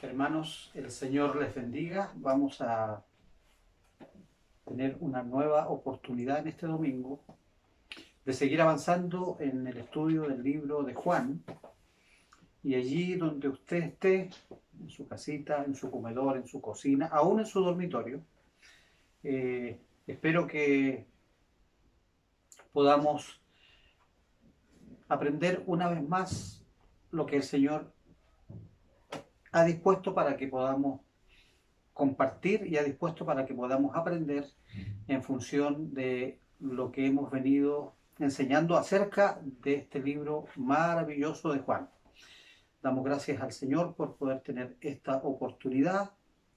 Hermanos, el Señor les bendiga. Vamos a tener una nueva oportunidad en este domingo de seguir avanzando en el estudio del libro de Juan. Y allí donde usted esté, en su casita, en su comedor, en su cocina, aún en su dormitorio, espero que podamos aprender una vez más lo que el Señor ha dispuesto para que podamos compartir y ha dispuesto para que podamos aprender en función de lo que hemos venido enseñando acerca de este libro maravilloso de Juan. Damos gracias al Señor por poder tener esta oportunidad.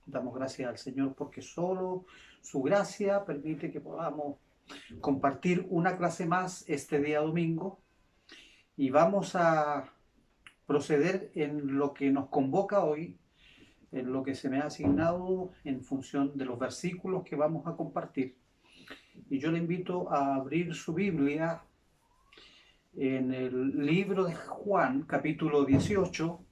Damos gracias al Señor porque solo su gracia permite que podamos compartir una clase más este día domingo. Y vamos a proceder en lo que nos convoca hoy, en lo que se me ha asignado en función de los versículos que vamos a compartir. Y yo le invito a abrir su Biblia en el libro de Juan, capítulo 18,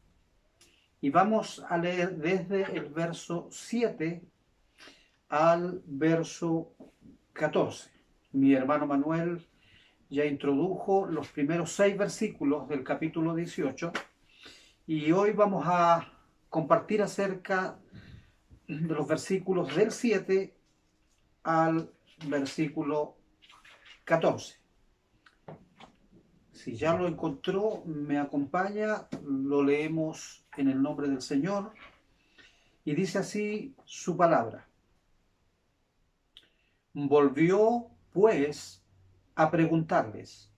y vamos a leer desde el verso 7 al verso 14. Mi hermano Manuel ya introdujo los primeros 6 versículos del capítulo 18 y hoy vamos a compartir acerca de los versículos del 7 al versículo 14. Si ya lo encontró, me acompaña, lo leemos en el nombre del Señor y dice así su palabra. Volvió, pues, a preguntarles,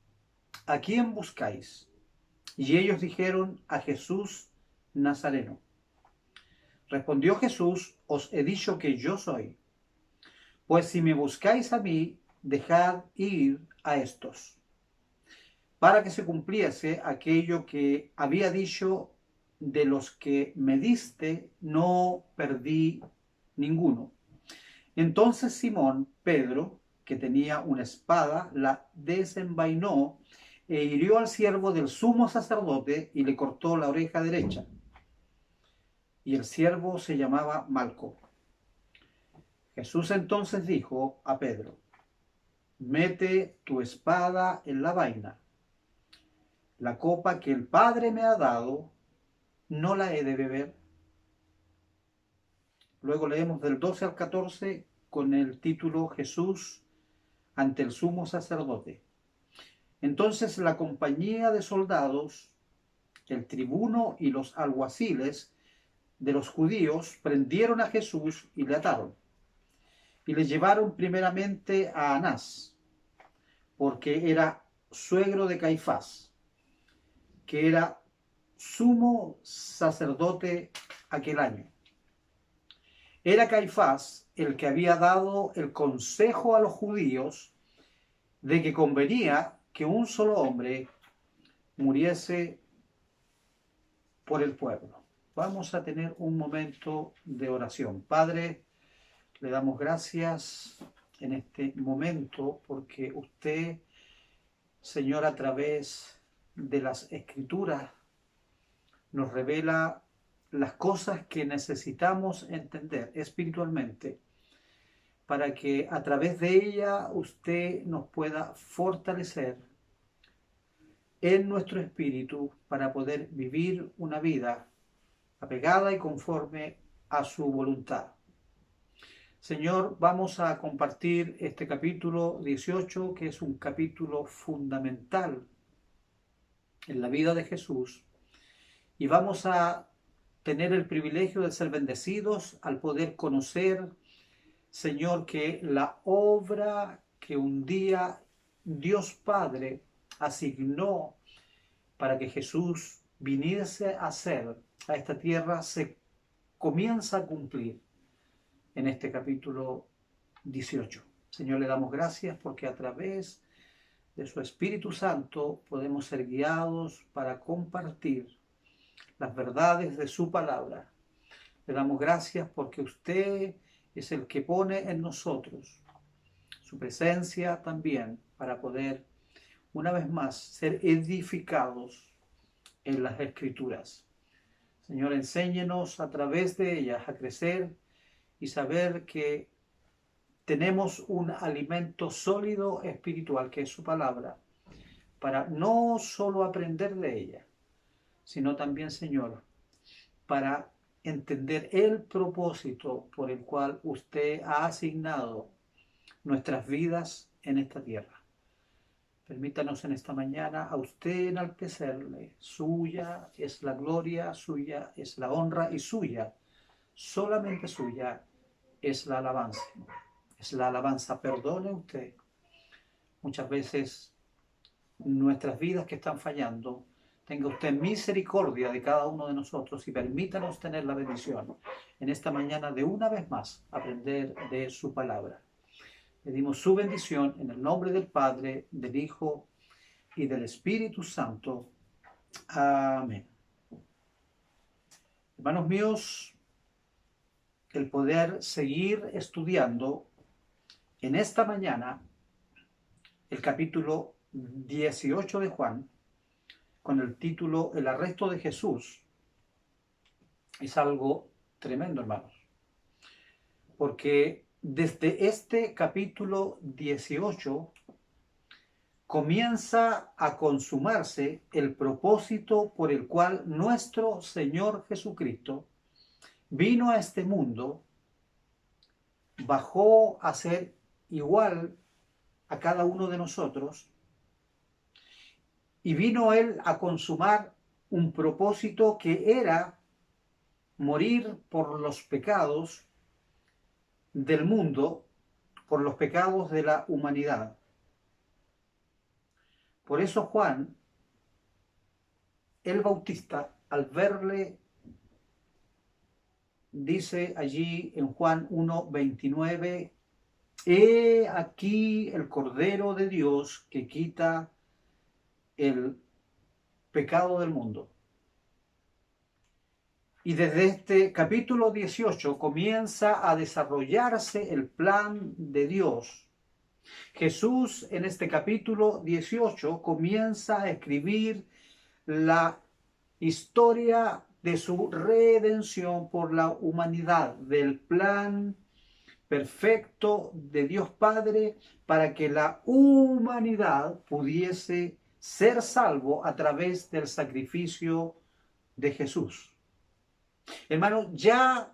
¿a quién buscáis? Y ellos dijeron, a Jesús Nazareno. Respondió Jesús, os he dicho que yo soy. Pues si me buscáis a mí, dejad ir a estos. Para que se cumpliese aquello que había dicho, de los que me diste, no perdí ninguno. Entonces Simón Pedro, que tenía una espada, la desenvainó e hirió al siervo del sumo sacerdote y le cortó la oreja derecha. Y el siervo se llamaba Malco. Jesús entonces dijo a Pedro, mete tu espada en la vaina. La copa que el Padre me ha dado, ¿no la he de beber? Luego leemos del 12 al 14 con el título Jesús ante el sumo sacerdote. Entonces la compañía de soldados, el tribuno y los alguaciles de los judíos prendieron a Jesús y le ataron. Y le llevaron primeramente a Anás, porque era suegro de Caifás, que era sumo sacerdote aquel año. Era Caifás el que había dado el consejo a los judíos de que convenía que un solo hombre muriese por el pueblo. Vamos a tener un momento de oración. Padre, le damos gracias en este momento porque usted, Señor, a través de las Escrituras nos revela las cosas que necesitamos entender espiritualmente para que a través de ella usted nos pueda fortalecer en nuestro espíritu para poder vivir una vida apegada y conforme a su voluntad. Señor, vamos a compartir este capítulo 18, que es un capítulo fundamental en la vida de Jesús, y vamos a tener el privilegio de ser bendecidos al poder conocer, Señor, que la obra que un día Dios Padre asignó para que Jesús viniese a hacer a esta tierra se comienza a cumplir en este capítulo 18. Señor, le damos gracias porque a través de su Espíritu Santo podemos ser guiados para compartir las verdades de su palabra. Le damos gracias porque usted es el que pone en nosotros su presencia también para poder una vez más ser edificados en las Escrituras. Señor, enséñenos a través de ellas a crecer y saber que tenemos un alimento sólido espiritual, que es su palabra, para no solo aprender de ella, sino también, Señor, para entender el propósito por el cual usted ha asignado nuestras vidas en esta tierra. Permítanos en esta mañana a usted enaltecerle. Suya es la gloria, suya es la honra y suya, solamente suya, es la alabanza. Es la alabanza. Perdone usted muchas veces nuestras vidas que están fallando. Tenga usted misericordia de cada uno de nosotros y permítanos tener la bendición en esta mañana de una vez más aprender de su palabra. Pedimos su bendición en el nombre del Padre, del Hijo y del Espíritu Santo. Amén. Hermanos míos, el poder seguir estudiando en esta mañana el capítulo 18 de Juan, con el título El arresto de Jesús, es algo tremendo, hermanos, porque desde este capítulo 18 comienza a consumarse el propósito por el cual nuestro Señor Jesucristo vino a este mundo, bajó a ser igual a cada uno de nosotros, y vino Él a consumar un propósito que era morir por los pecados del mundo, por los pecados de la humanidad. Por eso Juan, el Bautista, al verle, dice allí en Juan 1:29, he aquí el Cordero de Dios que quita el pecado del mundo. Y desde este capítulo 18 comienza a desarrollarse el plan de Dios. Jesús en este capítulo 18 comienza a escribir la historia de su redención por la humanidad, del plan perfecto de Dios Padre para que la humanidad pudiese ser salvo a través del sacrificio de Jesús. Hermano, ya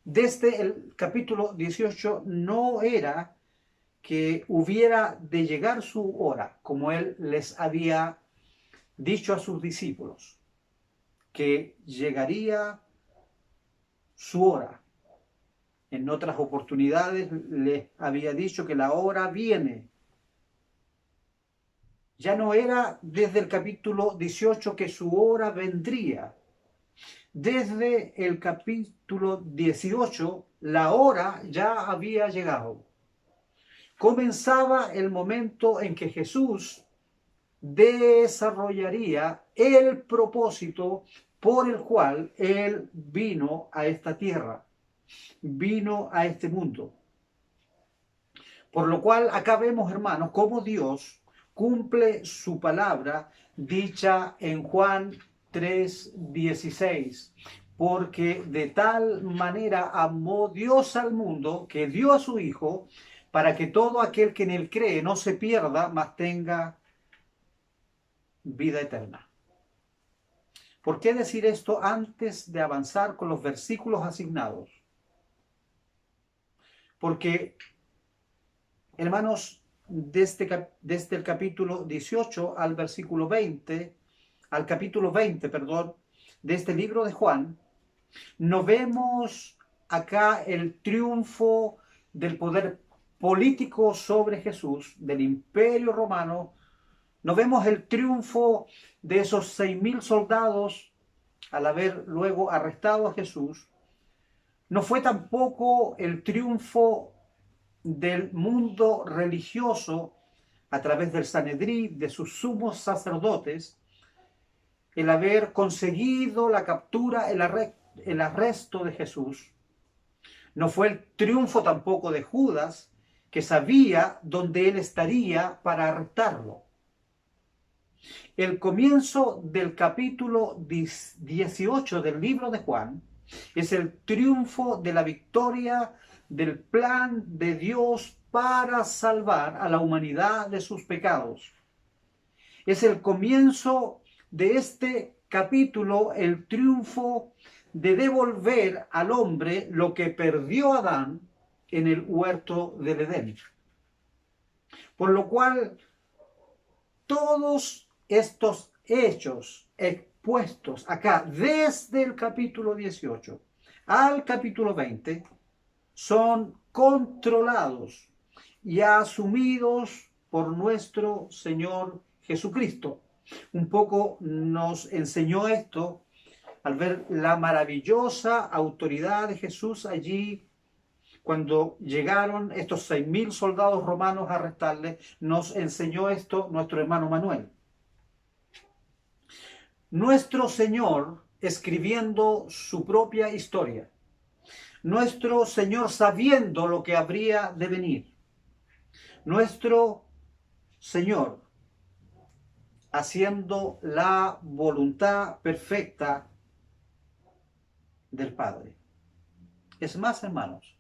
desde el capítulo 18 no era que hubiera de llegar su hora, como él les había dicho a sus discípulos, que llegaría su hora. En otras oportunidades les había dicho que la hora viene. Ya no era desde el capítulo 18 que su hora vendría. Desde el capítulo 18 la hora ya había llegado. Comenzaba el momento en que Jesús desarrollaría el propósito por el cual Él vino a esta tierra, vino a este mundo. Por lo cual acá vemos, hermanos, cómo Dios cumple su palabra dicha en Juan 3:16, porque de tal manera amó Dios al mundo que dio a su Hijo para que todo aquel que en él cree no se pierda, mas tenga vida eterna. ¿Por qué decir esto antes de avanzar con los versículos asignados? Porque, hermanos, desde el capítulo 18 al versículo 20, al capítulo 20, de este libro de Juan, no vemos acá el triunfo del poder político sobre Jesús, del imperio romano. No vemos el triunfo de esos 6.000 soldados al haber luego arrestado a Jesús. No fue tampoco el triunfo del mundo religioso a través del Sanedrín, de sus sumos sacerdotes, el haber conseguido la captura, el arresto de Jesús. No fue el triunfo tampoco de Judas, que sabía dónde él estaría para arrestarlo. El comienzo del capítulo 18 del libro de Juan es el triunfo de la victoria del plan de Dios para salvar a la humanidad de sus pecados. Es el comienzo de este capítulo, el triunfo de devolver al hombre lo que perdió Adán en el huerto del Edén. Por lo cual, todos estos hechos expuestos acá, desde el capítulo 18 al capítulo 20, son controlados y asumidos por nuestro Señor Jesucristo. Un poco nos enseñó esto al ver la maravillosa autoridad de Jesús allí cuando llegaron estos 6.000 soldados romanos a arrestarle. Nos enseñó esto nuestro hermano Manuel. Nuestro Señor escribiendo su propia historia. Nuestro Señor sabiendo lo que habría de venir. Nuestro Señor haciendo la voluntad perfecta del Padre. Es más, hermanos,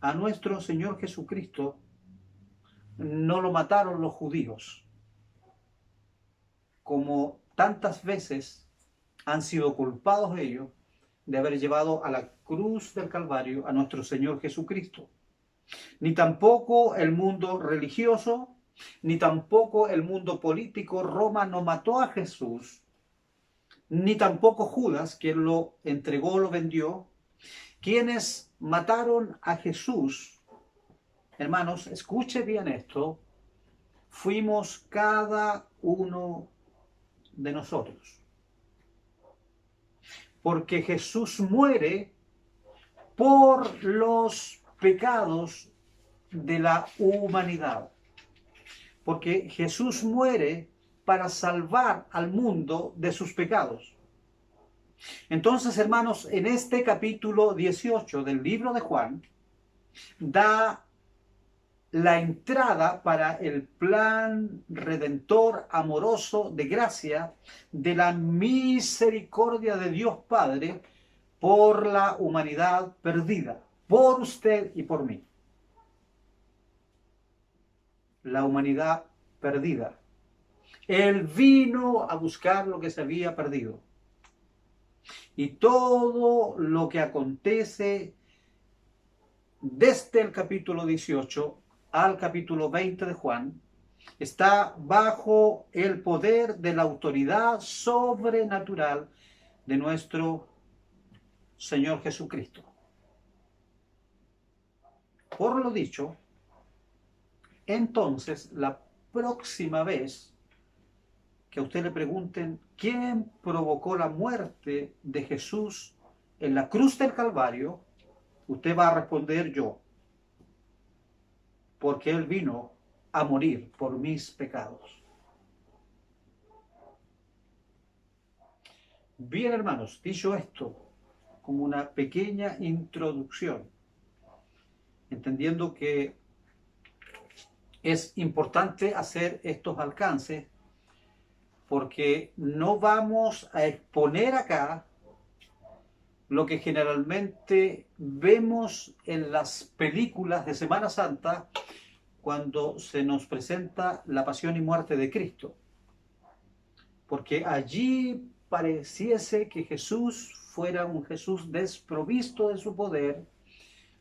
a nuestro Señor Jesucristo no lo mataron los judíos, como tantas veces han sido culpados ellos de haber llevado a la cruz del Calvario a nuestro Señor Jesucristo. Ni tampoco el mundo religioso, ni tampoco el mundo político. Roma no mató a Jesús, ni tampoco Judas, quien lo entregó, lo vendió. Quienes mataron a Jesús, hermanos, escuche bien esto, fuimos cada uno de nosotros. Porque Jesús muere por los pecados de la humanidad. Porque Jesús muere para salvar al mundo de sus pecados. Entonces, hermanos, en este capítulo 18 del libro de Juan, da la entrada para el plan redentor amoroso de gracia de la misericordia de Dios Padre por la humanidad perdida, por usted y por mí. La humanidad perdida. Él vino a buscar lo que se había perdido. Y todo lo que acontece desde el capítulo 18 al capítulo 20 de Juan está bajo el poder de la autoridad sobrenatural de nuestro Señor Jesucristo. Por lo dicho, entonces la próxima vez que a usted le pregunten quién provocó la muerte de Jesús en la cruz del Calvario, usted va a responder: yo, porque Él vino a morir por mis pecados. Bien, hermanos, dicho esto, como una pequeña introducción, entendiendo que es importante hacer estos alcances, porque no vamos a exponer acá lo que generalmente vemos en las películas de Semana Santa cuando se nos presenta la pasión y muerte de Cristo. Porque allí pareciese que Jesús fuera un Jesús desprovisto de su poder.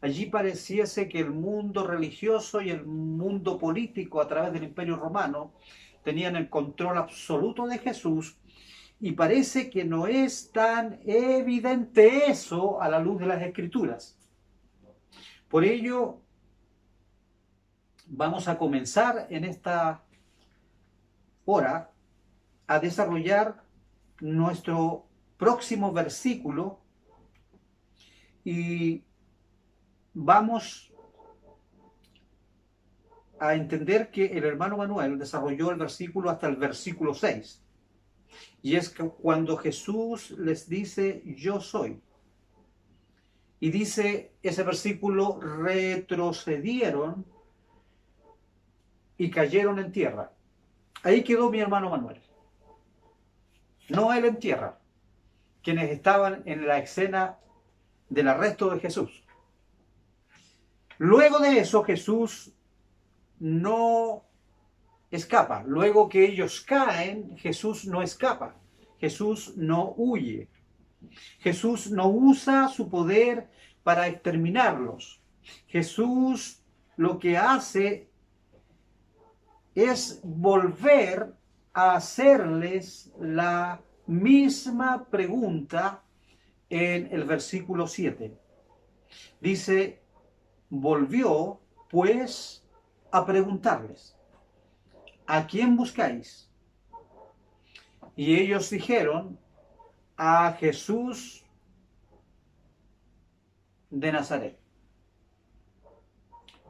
Allí pareciese que el mundo religioso y el mundo político a través del Imperio Romano tenían el control absoluto de Jesús, y parece que no es tan evidente eso a la luz de las Escrituras. Por ello, vamos a comenzar en esta hora a desarrollar nuestro próximo versículo y vamos a entender que el hermano Manuel desarrolló el versículo hasta el versículo 6. Y es que cuando Jesús les dice: yo soy. Y dice ese versículo: retrocedieron y cayeron en tierra. Ahí quedó mi hermano Manuel. no él en tierra, quienes estaban en la escena del arresto de Jesús. Luego de eso, Jesús no escapa. Luego que ellos caen, Jesús no escapa. Jesús no huye. Jesús no usa su poder para exterminarlos. Jesús lo que hace es volver a hacerles la misma pregunta en el versículo 7. Dice, volvió pues a preguntarles, ¿a quién buscáis? Y ellos dijeron, a Jesús de Nazaret,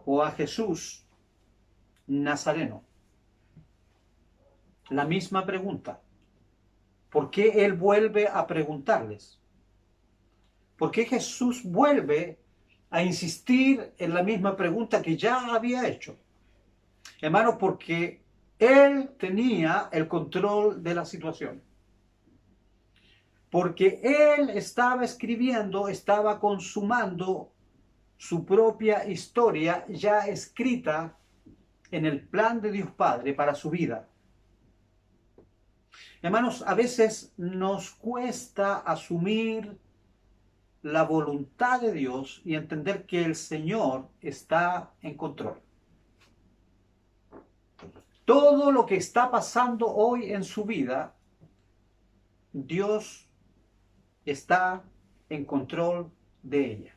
o a Jesús Nazareno. La misma pregunta. ¿Por qué él vuelve a preguntarles? ¿Por qué Jesús vuelve a insistir en la misma pregunta que ya había hecho? Hermanos, porque él tenía el control de la situación. Porque él estaba escribiendo, estaba consumando su propia historia ya escrita en el plan de Dios Padre para su vida. Hermanos, a veces nos cuesta asumir la voluntad de Dios y entender que el Señor está en control. Todo lo que está pasando hoy en su vida, Dios está en control de ella.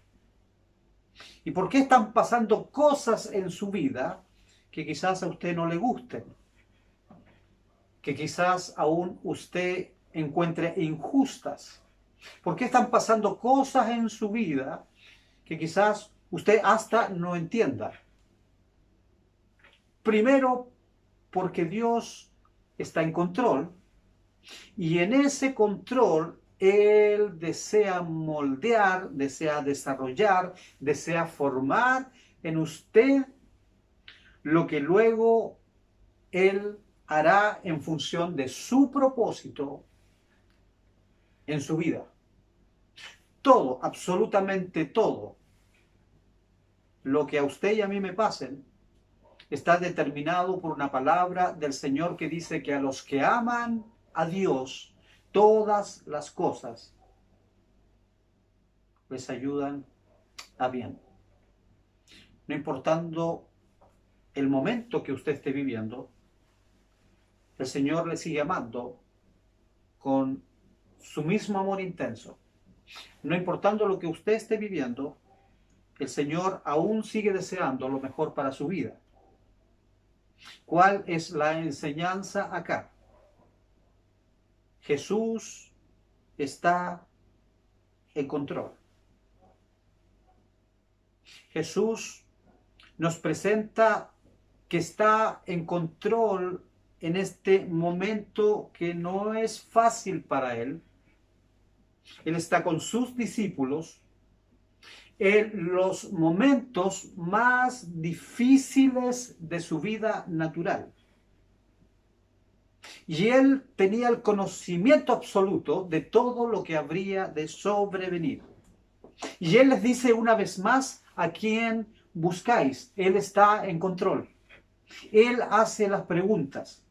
¿Y por qué están pasando cosas en su vida que quizás a usted no le gusten? Que quizás aún usted encuentre injustas. ¿Por qué están pasando cosas en su vida que quizás usted hasta no entienda? Primero, porque Dios está en control y en ese control Él desea moldear, desea desarrollar, desea formar en usted lo que luego Él hará en función de su propósito en su vida. Todo, absolutamente todo, lo que a usted y a mí me pasen, está determinado por una palabra del Señor que dice que a los que aman a Dios, todas las cosas les ayudan a bien. No importando el momento que usted esté viviendo, el Señor le sigue amando con su mismo amor intenso. No importando lo que usted esté viviendo, el Señor aún sigue deseando lo mejor para su vida. ¿Cuál es la enseñanza acá? Jesús está en control. Jesús nos presenta que está en control en este momento que no es fácil para Él. Él está con sus discípulos en los momentos más difíciles de su vida natural. Y Él tenía el conocimiento absoluto de todo lo que habría de sobrevenir. Y Él les dice una vez más, ¿a quién buscáis? Él está en control. Él hace las preguntas.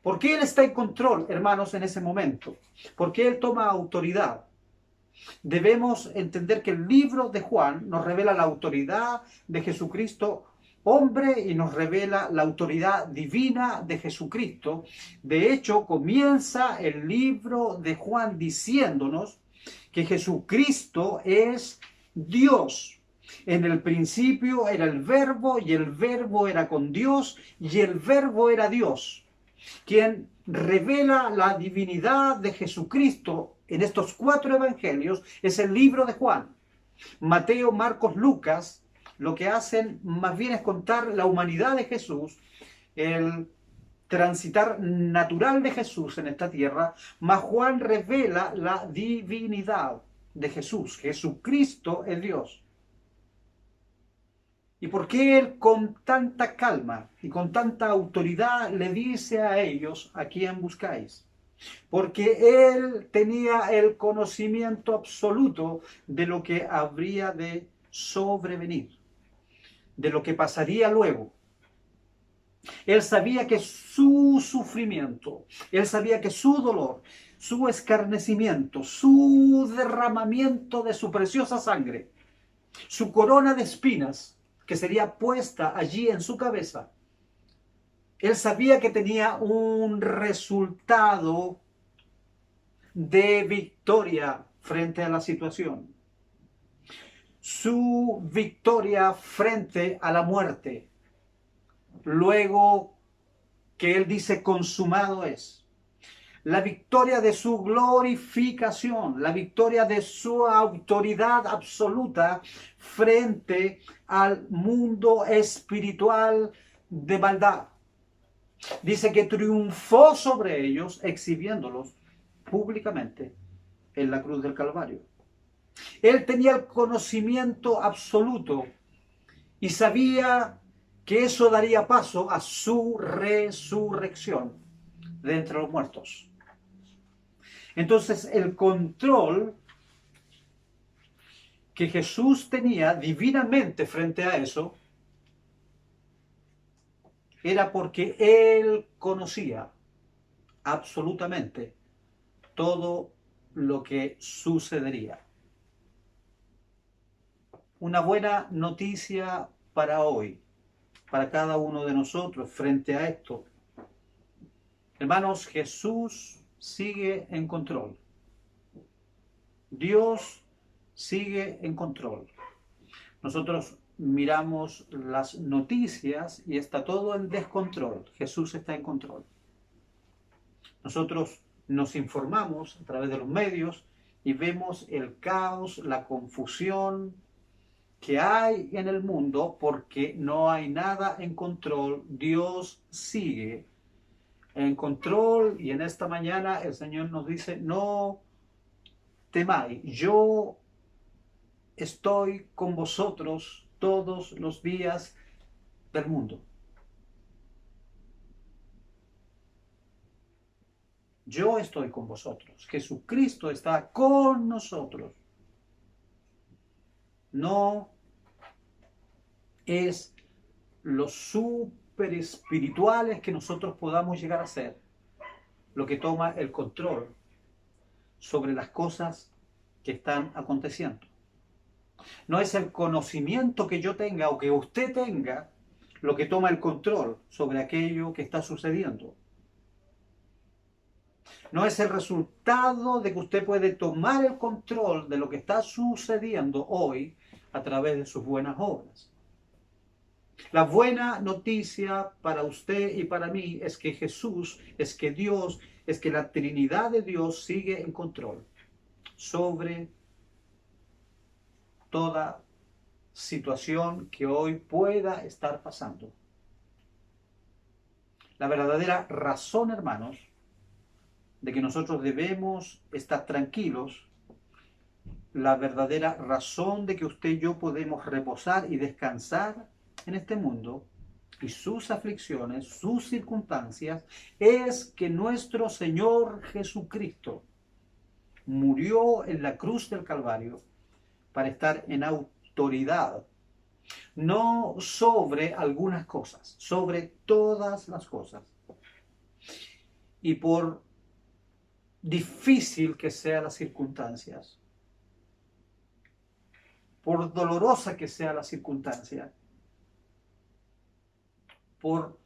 ¿Por qué Él está en control, hermanos, en ese momento? Porque Él toma autoridad. Debemos entender que el libro de Juan nos revela la autoridad de Jesucristo, hombre, y nos revela la autoridad divina de Jesucristo. De hecho, comienza el libro de Juan diciéndonos que Jesucristo es Dios. En el principio era el Verbo, y el Verbo era con Dios, y el Verbo era Dios. Quien revela la divinidad de Jesucristo en estos 4 evangelios es el libro de Juan. Mateo, Marcos, Lucas, lo que hacen más bien es contar la humanidad de Jesús, el transitar natural de Jesús en esta tierra, mas Juan revela la divinidad de Jesús. Jesucristo es Dios. ¿Y por qué Él con tanta calma y con tanta autoridad le dice a ellos, ¿a quién buscáis? porque él tenía el conocimiento absoluto de lo que habría de sobrevenir, de lo que pasaría luego. Él sabía que su sufrimiento, él sabía que su dolor, su escarnecimiento, su derramamiento de su preciosa sangre, su corona de espinas que sería puesta allí en su cabeza, él sabía que tenía un resultado de victoria frente a la situación. Su victoria frente a la muerte. Luego que él dice consumado es. La victoria de su glorificación, la victoria de su autoridad absoluta frente al mundo espiritual de maldad. Dice que triunfó sobre ellos exhibiéndolos públicamente en la cruz del Calvario. Él tenía el conocimiento absoluto y sabía que eso daría paso a su resurrección de entre los muertos. Entonces el control que Jesús tenía divinamente frente a eso era porque él conocía absolutamente todo lo que sucedería. Una buena noticia para hoy, para cada uno de nosotros frente a esto. Hermanos, Jesús sigue en control. Dios sigue en control. Nosotros miramos las noticias y está todo en descontrol. Jesús está en control. Nosotros nos informamos a través de los medios y vemos el caos, la confusión que hay en el mundo porque no hay nada en control. Dios sigue en control y en esta mañana el Señor nos dice, no temáis, yo estoy con vosotros todos los días del mundo. Yo estoy con vosotros. Jesucristo está con nosotros. No es los super espirituales que nosotros podamos llegar a ser lo que toma el control sobre las cosas que están aconteciendo. No es el conocimiento que yo tenga o que usted tenga lo que toma el control sobre aquello que está sucediendo. No es el resultado de que usted puede tomar el control de lo que está sucediendo hoy a través de sus buenas obras. La buena noticia para usted y para mí es que Jesús, es que Dios, es que la Trinidad de Dios sigue en control sobre toda situación que hoy pueda estar pasando. La verdadera razón, hermanos, de que nosotros debemos estar tranquilos, la verdadera razón de que usted y yo podemos reposar y descansar en este mundo y sus aflicciones, sus circunstancias, es que nuestro Señor Jesucristo murió en la cruz del Calvario para estar en autoridad, no sobre algunas cosas, sobre todas las cosas. Y por difícil que sean las circunstancias, por dolorosa que sea la circunstancia, por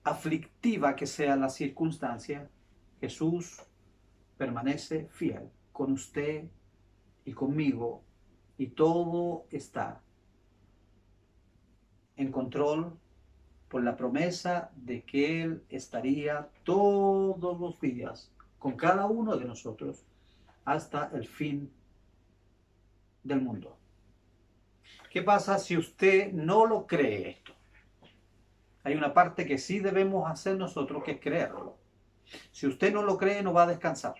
aflictiva que sea la circunstancia, Jesús permanece fiel con usted y conmigo y todo está en control por la promesa de que Él estaría todos los días con cada uno de nosotros hasta el fin del mundo. ¿Qué pasa si usted no lo cree esto? Hay una parte que sí debemos hacer nosotros, que es creerlo. Si usted no lo cree, no va a descansar.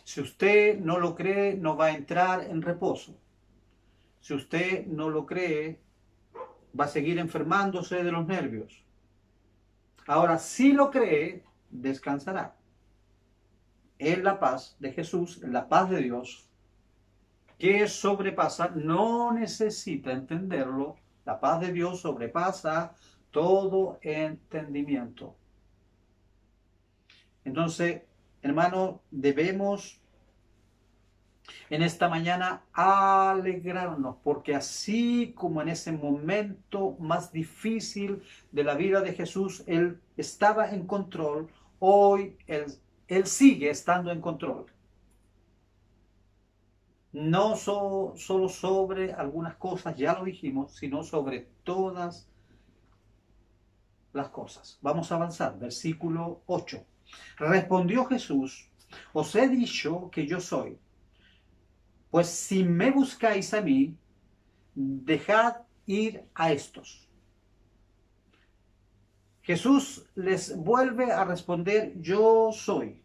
Si usted no lo cree, no va a entrar en reposo. Si usted no lo cree, va a seguir enfermándose de los nervios. Ahora, si lo cree, descansará. En la paz de Jesús, en la paz de Dios, que sobrepasa, no necesita entenderlo, la paz de Dios sobrepasa todo entendimiento. Entonces, hermanos, debemos en esta mañana alegrarnos, porque así como en ese momento más difícil de la vida de Jesús, Él estaba en control, hoy Él sigue estando en control. No solo sobre algunas cosas, ya lo dijimos, sino sobre todas las cosas. Vamos a avanzar, versículo 8. Respondió Jesús, os he dicho que yo soy. Pues si me buscáis a mí, dejad ir a estos. Jesús les vuelve a responder, yo soy.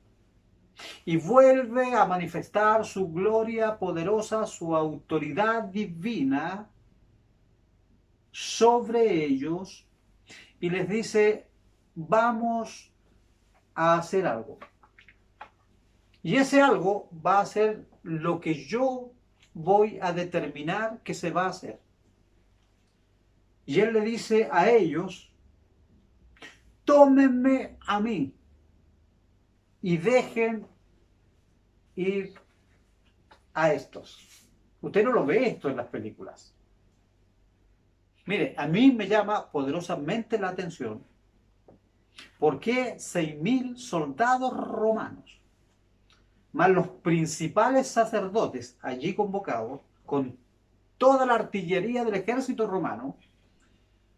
Y vuelve a manifestar su gloria poderosa, su autoridad divina sobre ellos. Y les dice, vamos a hacer algo. Y ese algo va a ser lo que yo voy a determinar que se va a hacer. Y Él le dice a ellos, tómenme a mí y dejen ir a estos. Usted no lo ve esto en las películas. Mire, a mí me llama poderosamente la atención por qué 6.000 soldados romanos, más los principales sacerdotes allí convocados, con toda la artillería del ejército romano,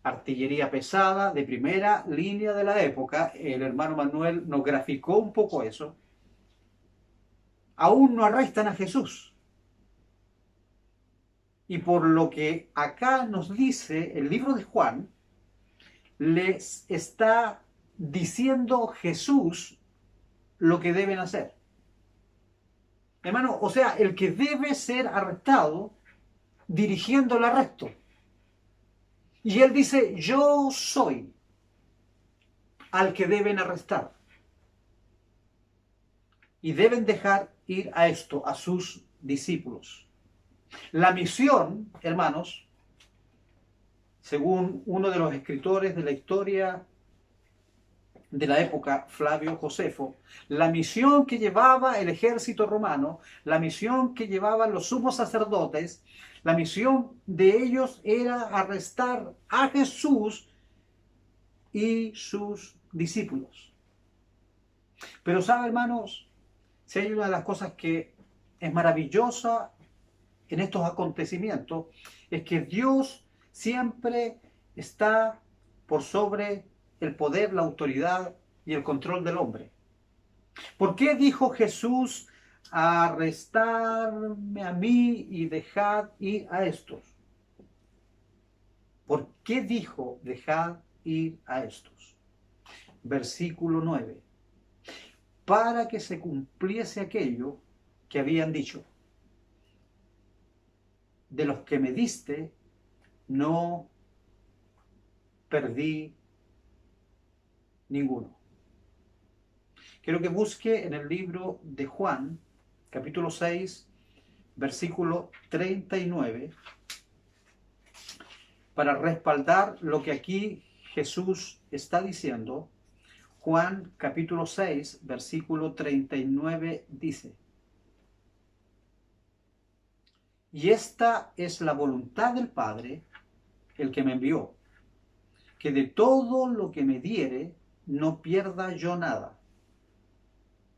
artillería pesada de primera línea de la época, el hermano Manuel nos graficó un poco eso, aún no arrestan a Jesús. Y por lo que acá nos dice el libro de Juan, les está diciendo Jesús lo que deben hacer. Hermano, o sea, el que debe ser arrestado dirigiendo el arresto. Y él dice, yo soy al que deben arrestar. Y deben dejar ir a esto, a sus discípulos. La misión, hermanos, según uno de los escritores de la historia de la época, Flavio Josefo, la misión que llevaba el ejército romano, la misión que llevaban los sumos sacerdotes, la misión de ellos era arrestar a Jesús y sus discípulos. Pero sabe, hermanos, si hay una de las cosas que es maravillosa en estos acontecimientos, es que Dios siempre está por sobre el poder, la autoridad y el control del hombre. ¿Por qué dijo Jesús, arrestarme a mí y dejad ir a estos? ¿Por qué dijo, dejad ir a estos? Versículo 9. Para que se cumpliese aquello que habían dicho. De los que me diste, no perdí ninguno. Quiero que busque en el libro de Juan, capítulo 6, versículo 39, para respaldar lo que aquí Jesús está diciendo. Juan, capítulo 6, versículo 39 dice, y esta es la voluntad del Padre, el que me envió, que de todo lo que me diere, no pierda yo nada,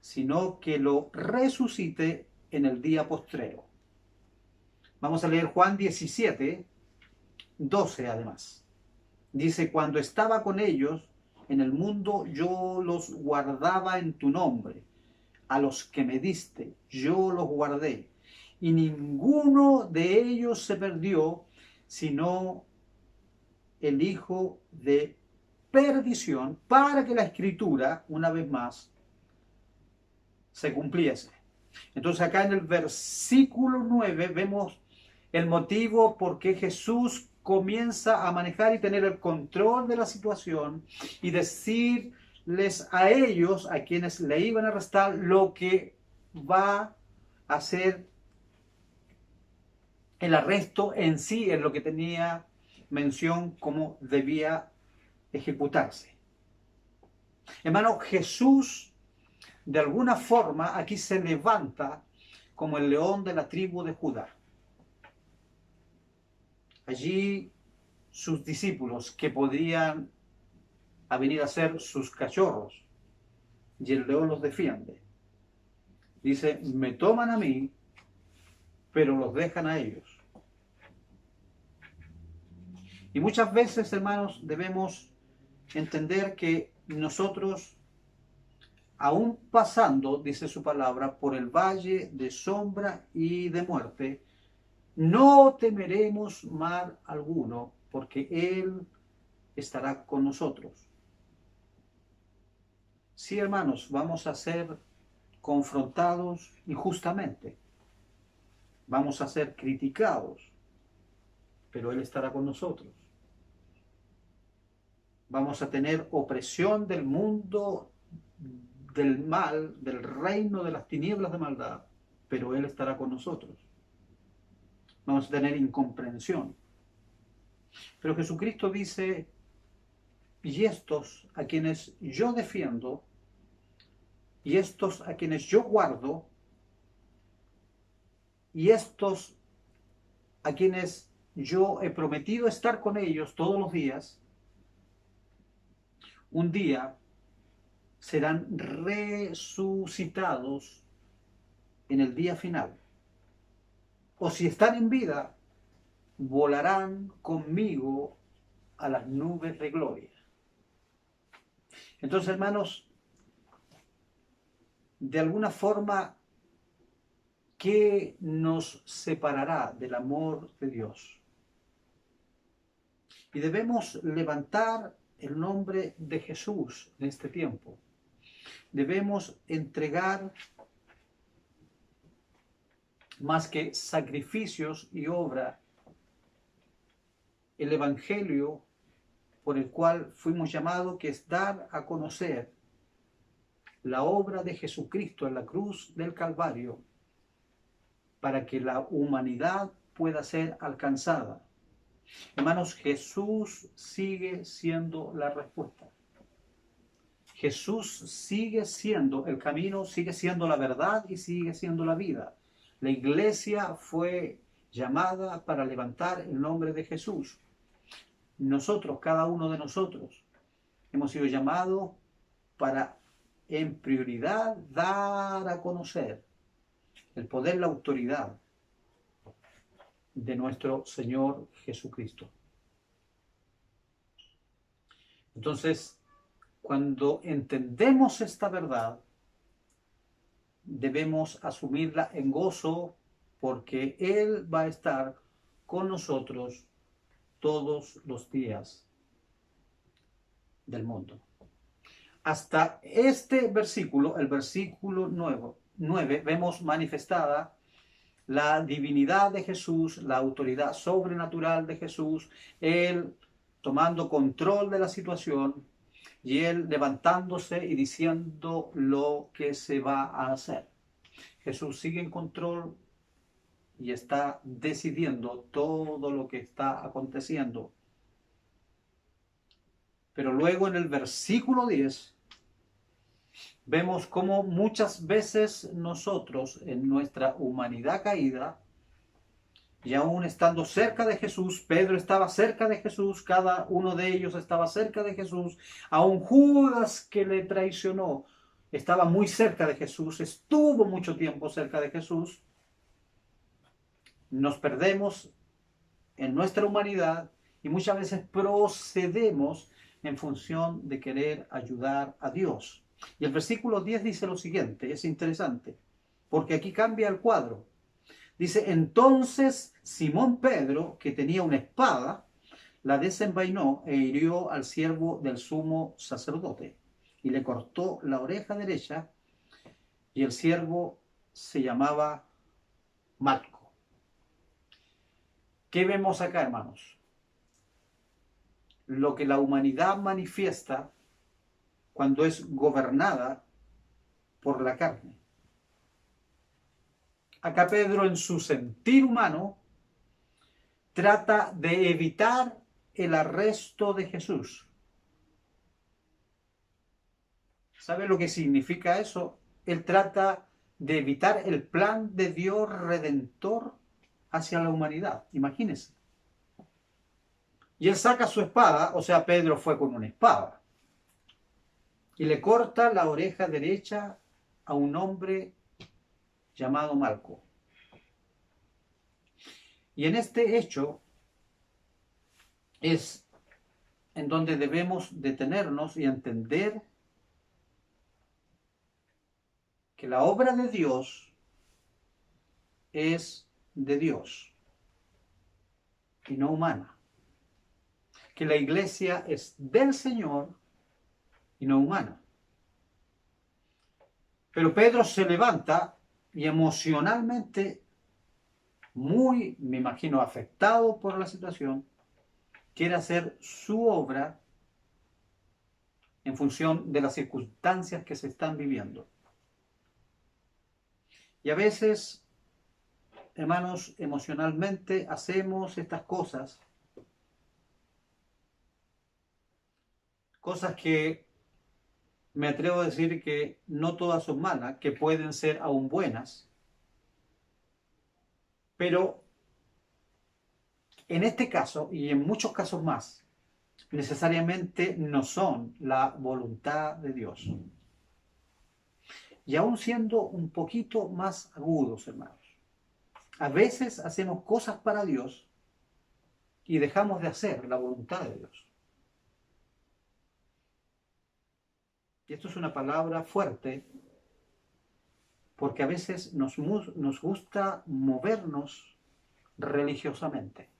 sino que lo resucite en el día postrero. Vamos a leer Juan 17, 12 además. Dice, cuando estaba con ellos en el mundo, yo los guardaba en tu nombre. A los que me diste, yo los guardé. Y ninguno de ellos se perdió, sino el hijo de perdición, para que la escritura, una vez más, se cumpliese. Entonces acá en el versículo 9 vemos el motivo por qué Jesús comienza a manejar y tener el control de la situación y decir a ellos, a quienes le iban a arrestar, lo que va a ser el arresto en sí, es lo que tenía mención cómo debía ejecutarse. Hermano, Jesús de alguna forma aquí se levanta como el león de la tribu de Judá. Allí sus discípulos, que podían venir a ser sus cachorros, y el león los defiende. Dice, me toman a mí, pero los dejan a ellos. Y muchas veces, hermanos, debemos entender que nosotros, aún pasando, dice su palabra, por el valle de sombra y de muerte, no temeremos mal alguno, porque Él estará con nosotros. Sí, hermanos, vamos a ser confrontados injustamente, vamos a ser criticados, pero Él estará con nosotros. Vamos a tener opresión del mundo del mal, del reino de las tinieblas de maldad, pero Él estará con nosotros. Vamos a tener incomprensión. Pero Jesucristo dice, y estos a quienes yo defiendo, y estos a quienes yo guardo, y estos a quienes yo he prometido estar con ellos todos los días, un día serán resucitados en el día final. O si están en vida, volarán conmigo a las nubes de gloria. Entonces, hermanos, de alguna forma, ¿qué nos separará del amor de Dios? Y debemos levantar el nombre de Jesús en este tiempo. Debemos entregar más que sacrificios y obra el Evangelio por el cual fuimos llamados, que es dar a conocer la obra de Jesucristo en la cruz del Calvario, para que la humanidad pueda ser alcanzada. Hermanos, Jesús sigue siendo la respuesta. Jesús sigue siendo el camino, sigue siendo la verdad y sigue siendo la vida. La iglesia fue llamada para levantar el nombre de Jesús. Nosotros, cada uno de nosotros, hemos sido llamados para, en prioridad, dar a conocer el poder, la autoridad de nuestro Señor Jesucristo. Entonces, cuando entendemos esta verdad, debemos asumirla en gozo, porque Él va a estar con nosotros todos los días del mundo. Hasta este versículo, el versículo 9, vemos manifestada la divinidad de Jesús, la autoridad sobrenatural de Jesús, Él tomando control de la situación y Él levantándose y diciendo lo que se va a hacer. Jesús sigue en control y está decidiendo todo lo que está aconteciendo. Pero luego en el versículo 10 vemos cómo muchas veces nosotros en nuestra humanidad caída, y aún estando cerca de Jesús, Pedro estaba cerca de Jesús, cada uno de ellos estaba cerca de Jesús, aún Judas, que le traicionó, estaba muy cerca de Jesús, estuvo mucho tiempo cerca de Jesús. Nos perdemos en nuestra humanidad y muchas veces procedemos en función de querer ayudar a Dios. Y el versículo 10 dice lo siguiente, es interesante, porque aquí cambia el cuadro. Dice, entonces Simón Pedro, que tenía una espada, la desenvainó e hirió al siervo del sumo sacerdote y le cortó la oreja derecha, y el siervo se llamaba Malco. ¿Qué vemos acá, hermanos? Lo que la humanidad manifiesta cuando es gobernada por la carne. Acá Pedro, en su sentir humano, trata de evitar el arresto de Jesús. ¿Sabe lo que significa eso? Él trata de evitar el plan de Dios redentor hacia la humanidad. Imagínense. Y él saca su espada, o sea, Pedro fue con una espada, y le corta la oreja derecha a un hombre llamado Malco. Y en este hecho es en donde debemos detenernos y entender que la obra de Dios es de Dios y no humana. Que la iglesia es del Señor y no humana. Pero Pedro se levanta y emocionalmente, muy, me imagino, afectado por la situación, quiere hacer su obra en función de las circunstancias que se están viviendo. Y a veces, hermanos, emocionalmente hacemos estas cosas que me atrevo a decir que no todas son malas, que pueden ser aún buenas, pero en este caso y en muchos casos más, necesariamente no son la voluntad de Dios. Y aún siendo un poquito más agudos, hermanos, a veces hacemos cosas para Dios y dejamos de hacer la voluntad de Dios. Y esto es una palabra fuerte, porque a veces nos gusta movernos religiosamente.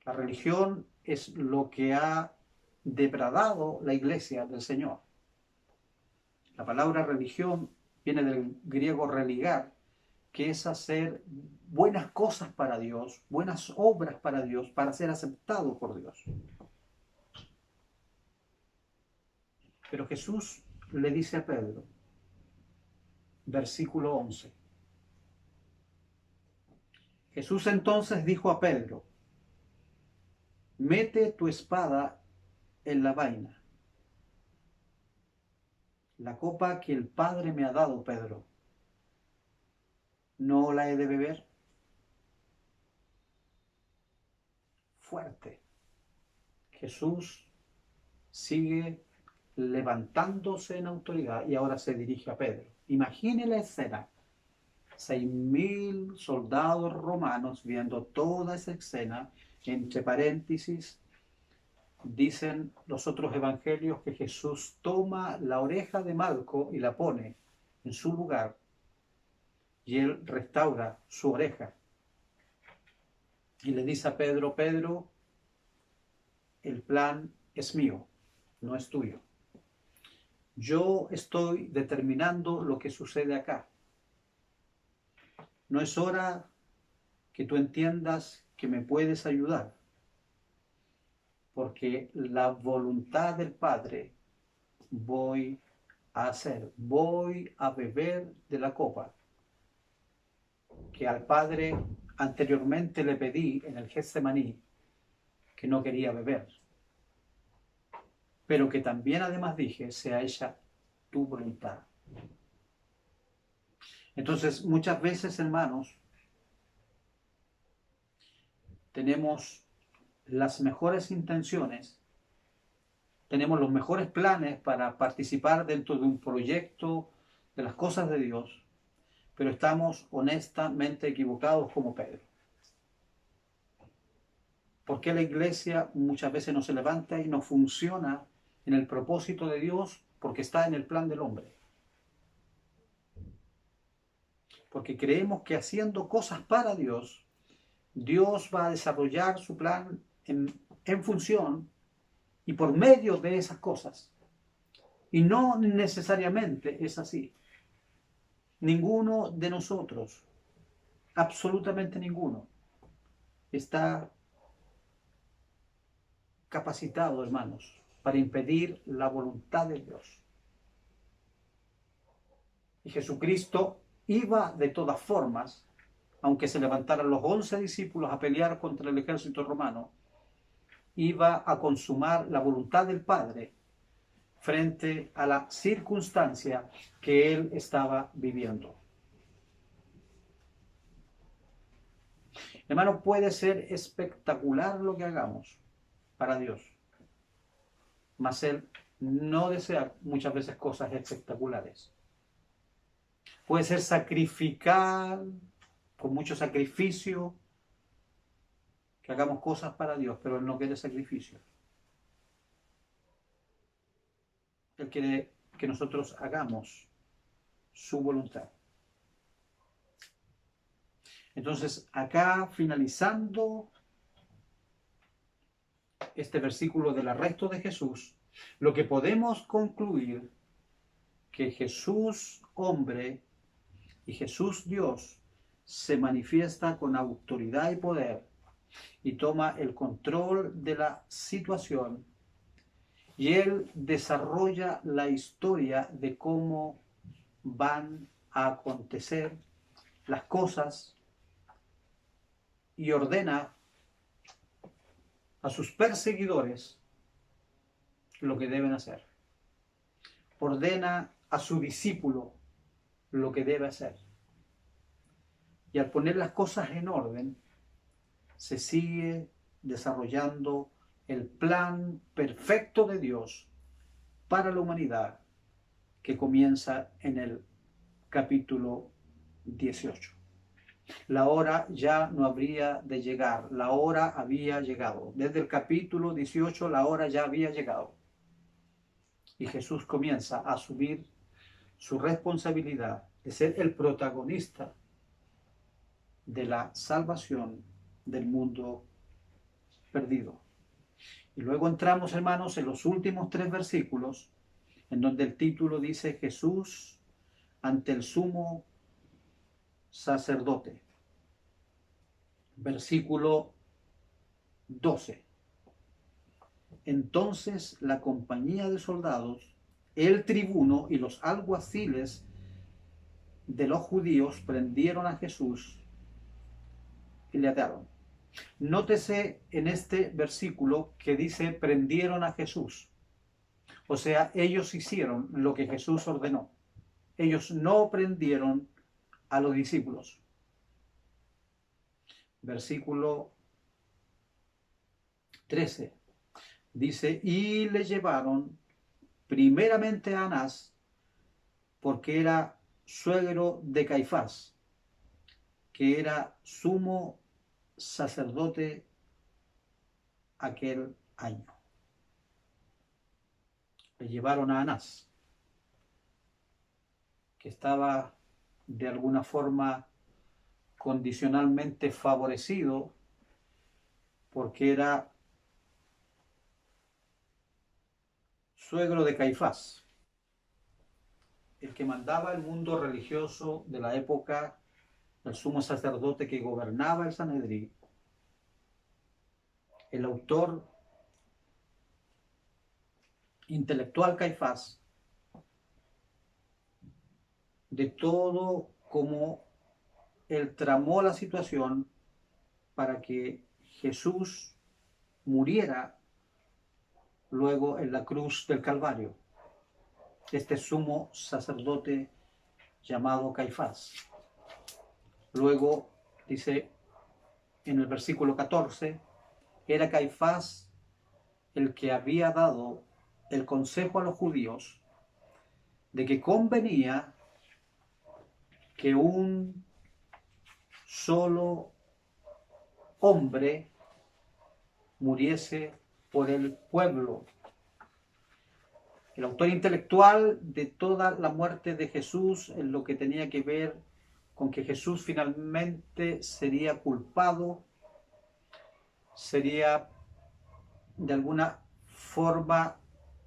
La religión es lo que ha degradado la iglesia del Señor. La palabra religión viene del griego religar, que es hacer buenas cosas para Dios, buenas obras para Dios, para ser aceptado por Dios. Pero Jesús le dice a Pedro, versículo 11. Jesús entonces dijo a Pedro, mete tu espada en la vaina. La copa que el Padre me ha dado, Pedro, ¿no la he de beber? Fuerte. Jesús sigue levantándose en autoridad y ahora se dirige a Pedro. Imagine la escena. 6.000 soldados romanos viendo toda esa escena. Entre paréntesis, dicen los otros evangelios que Jesús toma la oreja de Malco y la pone en su lugar y él restaura su oreja. Y le dice a Pedro, Pedro, el plan es mío, no es tuyo. Yo estoy determinando lo que sucede acá. No es hora que tú entiendas que me puedes ayudar, porque la voluntad del Padre voy a hacer. Voy a beber de la copa que al Padre anteriormente le pedí en el Getsemaní que no quería beber, pero que también además dije, sea hecha tu voluntad. Entonces, muchas veces, hermanos, tenemos las mejores intenciones, tenemos los mejores planes para participar dentro de un proyecto de las cosas de Dios, pero estamos honestamente equivocados como Pedro. ¿Por qué la iglesia muchas veces no se levanta y no funciona en el propósito de Dios? Porque está en el plan del hombre. Porque creemos que haciendo cosas para Dios, Dios va a desarrollar su plan en función y por medio de esas cosas. Y no necesariamente es así. Ninguno de nosotros, absolutamente ninguno, está capacitado, hermanos, para impedir la voluntad de Dios. Y Jesucristo iba de todas formas, aunque se levantaran los 11 discípulos a pelear contra el ejército romano, iba a consumar la voluntad del Padre frente a la circunstancia que él estaba viviendo. Hermano, puede ser espectacular lo que hagamos para Dios, mas Él no desea muchas veces cosas espectaculares. Puede ser sacrificar, con mucho sacrificio, que hagamos cosas para Dios, pero Él no quiere sacrificio. Él quiere que nosotros hagamos su voluntad. Entonces, acá finalizando este versículo del arresto de Jesús, lo que podemos concluir que Jesús hombre y Jesús Dios se manifiesta con autoridad y poder y toma el control de la situación, y Él desarrolla la historia de cómo van a acontecer las cosas y ordena a sus perseguidores lo que deben hacer. Ordena a su discípulo lo que debe hacer. Y al poner las cosas en orden, se sigue desarrollando el plan perfecto de Dios para la humanidad que comienza en el capítulo 18. La hora ya no habría de llegar, la hora había llegado. Desde el capítulo 18 la hora ya había llegado. Y Jesús comienza a asumir su responsabilidad de ser el protagonista de la salvación del mundo perdido. Y luego entramos, hermanos, en los últimos 3 versículos, en donde el título dice Jesús ante el sumo sacerdote. Versículo 12. Entonces la compañía de soldados, el tribuno y los alguaciles de los judíos prendieron a Jesús y le ataron. Nótese en este versículo que dice prendieron a Jesús. O sea, ellos hicieron lo que Jesús ordenó. Ellos no prendieron a los discípulos. Versículo 13 dice, y le llevaron primeramente a Anás, porque era suegro de Caifás, que era sumo sacerdote aquel año. Le llevaron a Anás, que estaba de alguna forma condicionalmente favorecido porque era suegro de Caifás, el que mandaba el mundo religioso de la época, el sumo sacerdote que gobernaba el Sanedrín, el autor intelectual Caifás, de todo como él tramó la situación para que Jesús muriera luego en la cruz del Calvario. Este sumo sacerdote llamado Caifás. Luego dice en el versículo 14, era Caifás el que había dado el consejo a los judíos de que convenía que un solo hombre muriese por el pueblo. El autor intelectual de toda la muerte de Jesús en lo que tenía que ver con que Jesús finalmente sería culpado, sería de alguna forma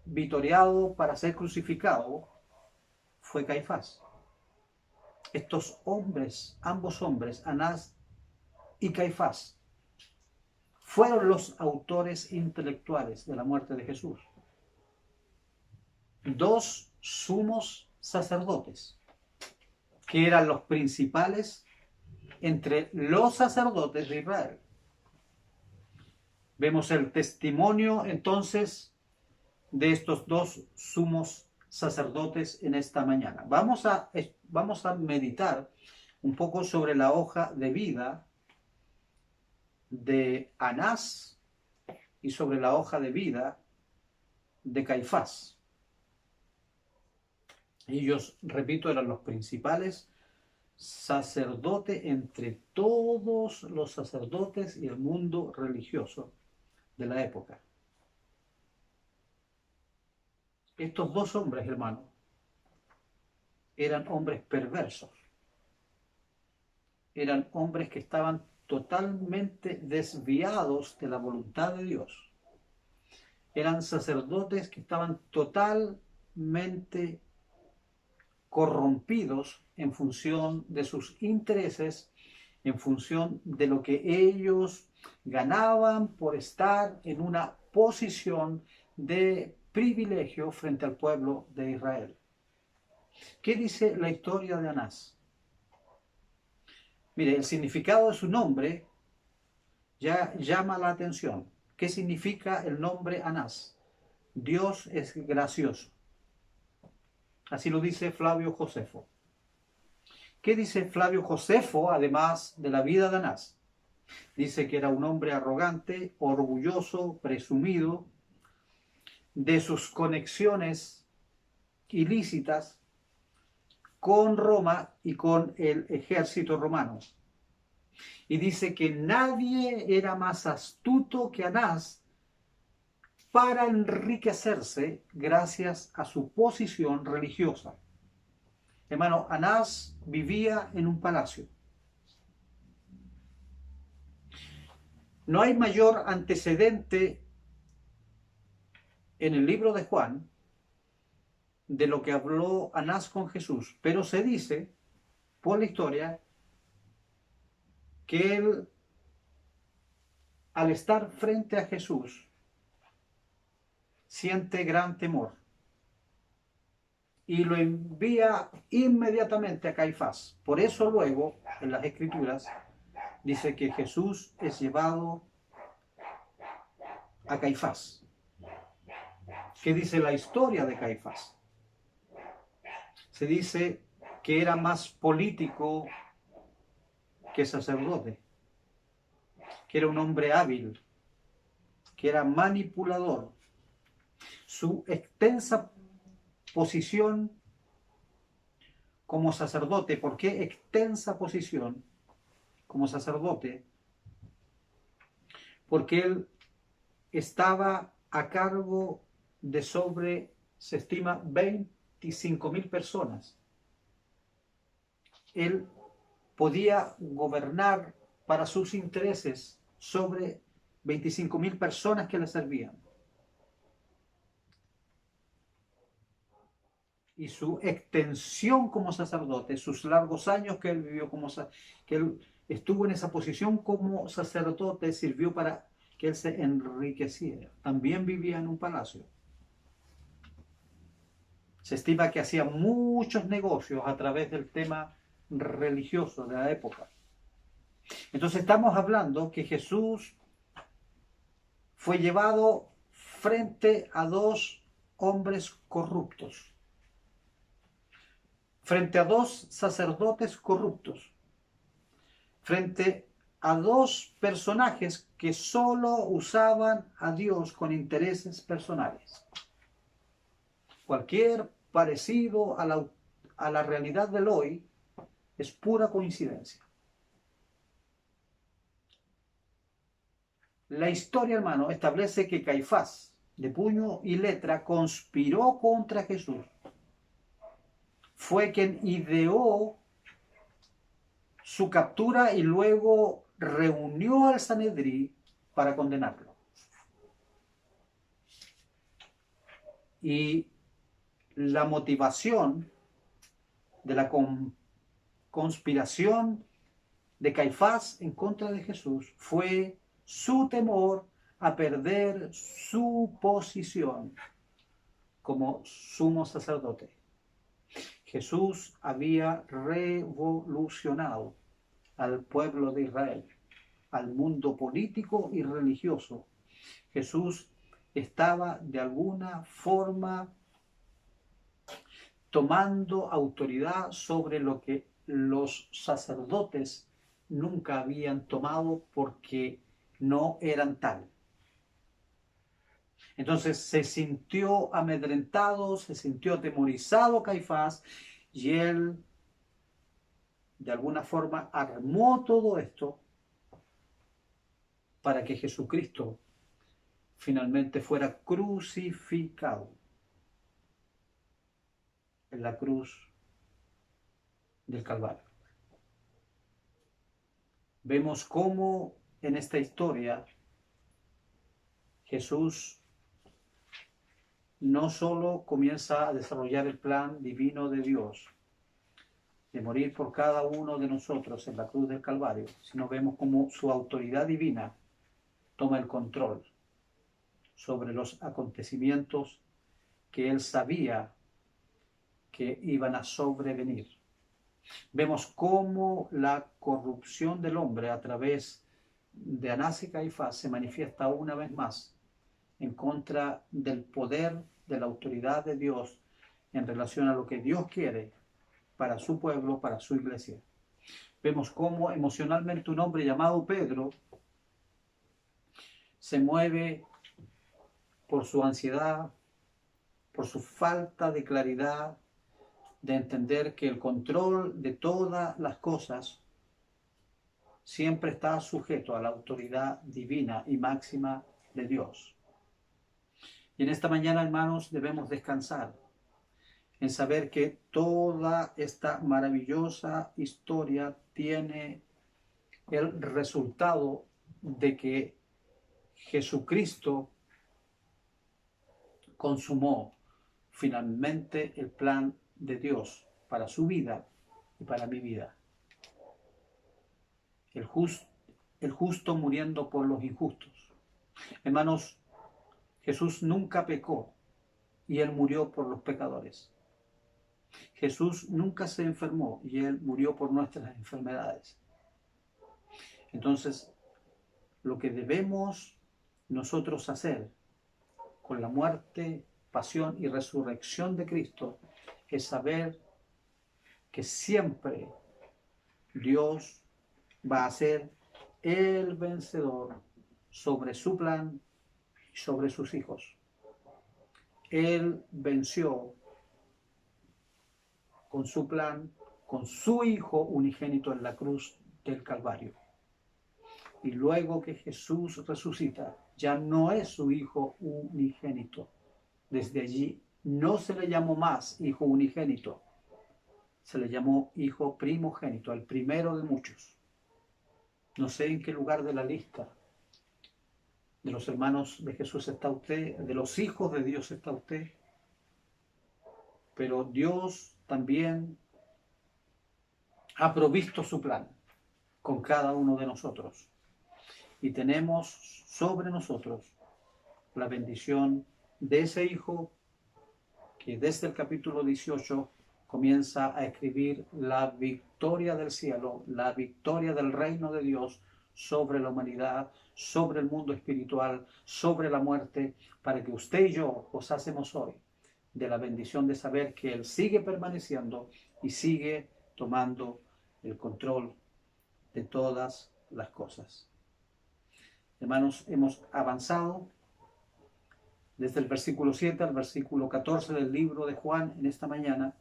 vitoreado para ser crucificado, fue Caifás. Estos hombres, ambos hombres, Anás y Caifás, fueron los autores intelectuales de la muerte de Jesús. dos sumos sacerdotes, que eran los principales entre los sacerdotes de Israel. Vemos el testimonio entonces de estos dos sumos sacerdotes en esta mañana. Vamos a meditar un poco sobre la hoja de vida de Anás y sobre la hoja de vida de Caifás. Ellos, repito, eran los principales sacerdotes entre todos los sacerdotes y el mundo religioso de la época. Estos dos hombres, hermanos, eran hombres perversos. Eran hombres que estaban totalmente desviados de la voluntad de Dios. Eran sacerdotes que estaban totalmente corrompidos en función de sus intereses, en función de lo que ellos ganaban por estar en una posición de privilegio frente al pueblo de Israel. ¿Qué dice la historia de Anás? Mire, el significado de su nombre ya llama la atención. ¿Qué significa el nombre Anás? Dios es gracioso. Así lo dice Flavio Josefo. ¿Qué dice Flavio Josefo además de la vida de Anás? Dice que era un hombre arrogante, orgulloso, presumido, de sus conexiones ilícitas con Roma y con el ejército romano. Y dice que nadie era más astuto que Anás para enriquecerse gracias a su posición religiosa. Hermano, Anás vivía en un palacio. No hay mayor antecedente en el libro de Juan de lo que habló Anás con Jesús, pero se dice por la historia que él, al estar frente a Jesús, siente gran temor y lo envía inmediatamente a Caifás. Por eso luego, en las Escrituras, dice que Jesús es llevado a Caifás. ¿Qué dice la historia de Caifás? Se dice que era más político que sacerdote, que era un hombre hábil, que era manipulador. Su extensa posición como sacerdote, ¿por qué extensa posición como sacerdote? Porque él estaba a cargo de se estima, 25.000 personas. Él podía gobernar para sus intereses sobre 25.000 personas que le servían. Y su extensión como sacerdote, sus largos años que él vivió que él estuvo en esa posición como sacerdote, sirvió para que él se enriqueciera. También vivía en un palacio. Se estima que hacía muchos negocios a través del tema religioso de la época. Entonces estamos hablando que Jesús fue llevado frente a dos hombres corruptos, frente a dos sacerdotes corruptos, frente a dos personajes que solo usaban a Dios con intereses personales. Cualquier parecido a la realidad del hoy es pura coincidencia. La historia, hermano, establece que Caifás, de puño y letra, conspiró contra Jesús. Fue quien ideó su captura y luego reunió al Sanedrí para condenarlo. Y la motivación de la conspiración de Caifás en contra de Jesús fue su temor a perder su posición como sumo sacerdote. Jesús había revolucionado al pueblo de Israel, al mundo político y religioso. Jesús estaba de alguna forma tomando autoridad sobre lo que los sacerdotes nunca habían tomado porque no eran tal. Entonces se sintió amedrentado, se sintió atemorizado Caifás, y él de alguna forma armó todo esto para que Jesucristo finalmente fuera crucificado en la cruz del Calvario. Vemos cómo en esta historia Jesús no solo comienza a desarrollar el plan divino de Dios, de morir por cada uno de nosotros en la cruz del Calvario, sino vemos cómo su autoridad divina toma el control sobre los acontecimientos que él sabía que iban a sobrevenir. Vemos cómo la corrupción del hombre a través de Anás y Caifás se manifiesta una vez más en contra del poder, de la autoridad de Dios en relación a lo que Dios quiere para su pueblo, para su iglesia. Vemos cómo emocionalmente un hombre llamado Pedro se mueve por su ansiedad, por su falta de claridad, de entender que el control de todas las cosas siempre está sujeto a la autoridad divina y máxima de Dios. Y en esta mañana, hermanos, debemos descansar en saber que toda esta maravillosa historia tiene el resultado de que Jesucristo consumó finalmente el plan de Dios para su vida y para mi vida. El justo muriendo por los injustos. Hermanos, Jesús nunca pecó y Él murió por los pecadores. Jesús nunca se enfermó y Él murió por nuestras enfermedades. Entonces, lo que debemos nosotros hacer con la muerte, pasión y resurrección de Cristo es saber que siempre Dios va a ser el vencedor sobre su plan y sobre sus hijos. Él venció con su plan, con su Hijo unigénito en la cruz del Calvario. Y luego que Jesús resucita, ya no es su Hijo unigénito. Desde allí no se le llamó más Hijo unigénito, se le llamó Hijo primogénito, el primero de muchos. No sé en qué lugar de la lista de los hermanos de Jesús está usted, de los hijos de Dios está usted, pero Dios también ha provisto su plan con cada uno de nosotros. Y tenemos sobre nosotros la bendición de ese Hijo que desde el capítulo 18 comienza a escribir la victoria del cielo, la victoria del reino de Dios sobre la humanidad, sobre el mundo espiritual, sobre la muerte, para que usted y yo gozásemos hoy de la bendición de saber que Él sigue permaneciendo y sigue tomando el control de todas las cosas. Hermanos, hemos avanzado desde el versículo 7 al versículo 14 del libro de Juan en esta mañana.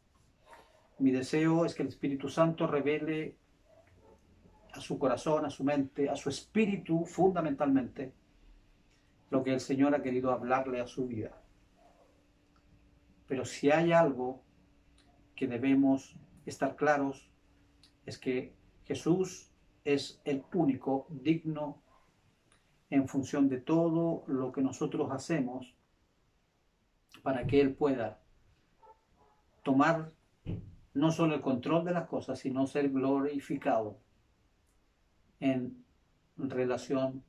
Mi deseo es que el Espíritu Santo revele a su corazón, a su mente, a su espíritu fundamentalmente lo que el Señor ha querido hablarle a su vida. Pero si hay algo que debemos estar claros es que Jesús es el único digno en función de todo lo que nosotros hacemos para que Él pueda tomar no solo el control de las cosas, sino ser glorificado en relación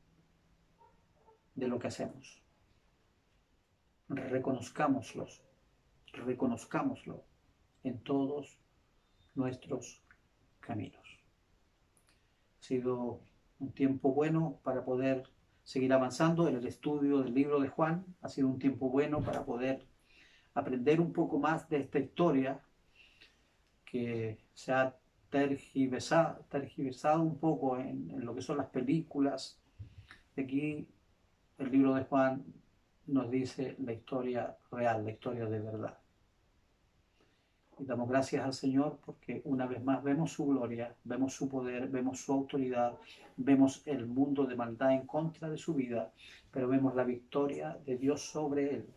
de lo que hacemos. Reconozcámoslos reconozcámoslo en todos nuestros caminos. Ha sido un tiempo bueno para poder seguir avanzando en el estudio del libro de Juan. Ha sido un tiempo bueno para poder aprender un poco más de esta historia que se ha tergiversado un poco en lo que son las películas. Aquí el libro de Juan nos dice la historia real, la historia de verdad. Y damos gracias al Señor porque una vez más vemos su gloria, vemos su poder, vemos su autoridad, vemos el mundo de maldad en contra de su vida, pero vemos la victoria de Dios sobre él,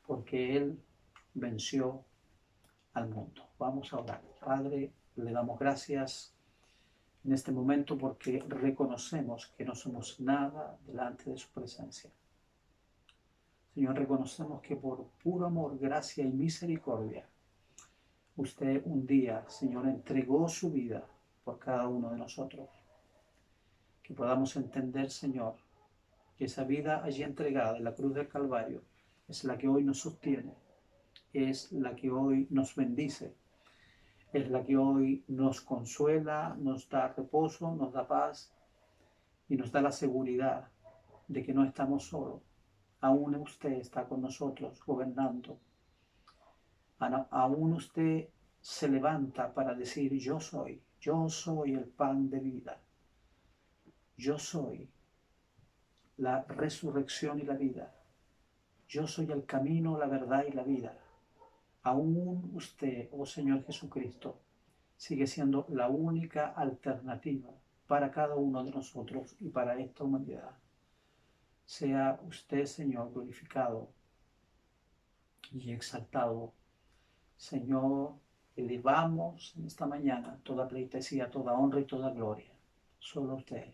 porque él venció al mundo. Vamos a orar. Padre, le damos gracias en este momento porque reconocemos que no somos nada delante de su presencia. Señor, reconocemos que por puro amor, gracia y misericordia, usted un día, Señor, entregó su vida por cada uno de nosotros. Que podamos entender, Señor, que esa vida allí entregada en la cruz del Calvario es la que hoy nos sostiene, es la que hoy nos bendice, es la que hoy nos consuela, nos da reposo, nos da paz y nos da la seguridad de que no estamos solos. Aún usted está con nosotros gobernando. Aún usted se levanta para decir: yo soy el pan de vida, yo soy la resurrección y la vida, yo soy el camino, la verdad y la vida. Aún usted, oh Señor Jesucristo, sigue siendo la única alternativa para cada uno de nosotros y para esta humanidad. Sea usted, Señor, glorificado y exaltado. Señor, elevamos en esta mañana toda pleitesía, toda honra y toda gloria. Solo a usted.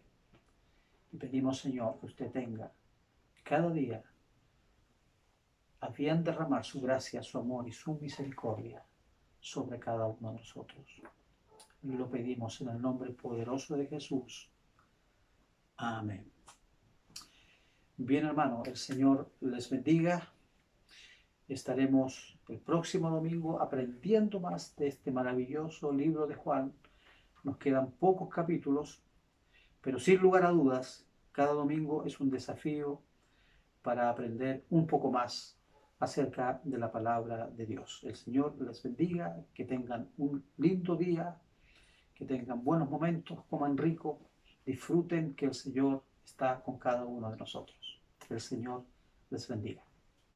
Y pedimos, Señor, que usted tenga cada día a bien derramar su gracia, su amor y su misericordia sobre cada uno de nosotros. Y lo pedimos en el nombre poderoso de Jesús. Amén. Bien, hermano, el Señor les bendiga. Estaremos el próximo domingo aprendiendo más de este maravilloso libro de Juan. Nos quedan pocos capítulos, pero sin lugar a dudas, cada domingo es un desafío para aprender un poco más acerca de la palabra de Dios. El Señor les bendiga, que tengan un lindo día, que tengan buenos momentos, coman rico, disfruten que el Señor está con cada uno de nosotros. Que el Señor les bendiga.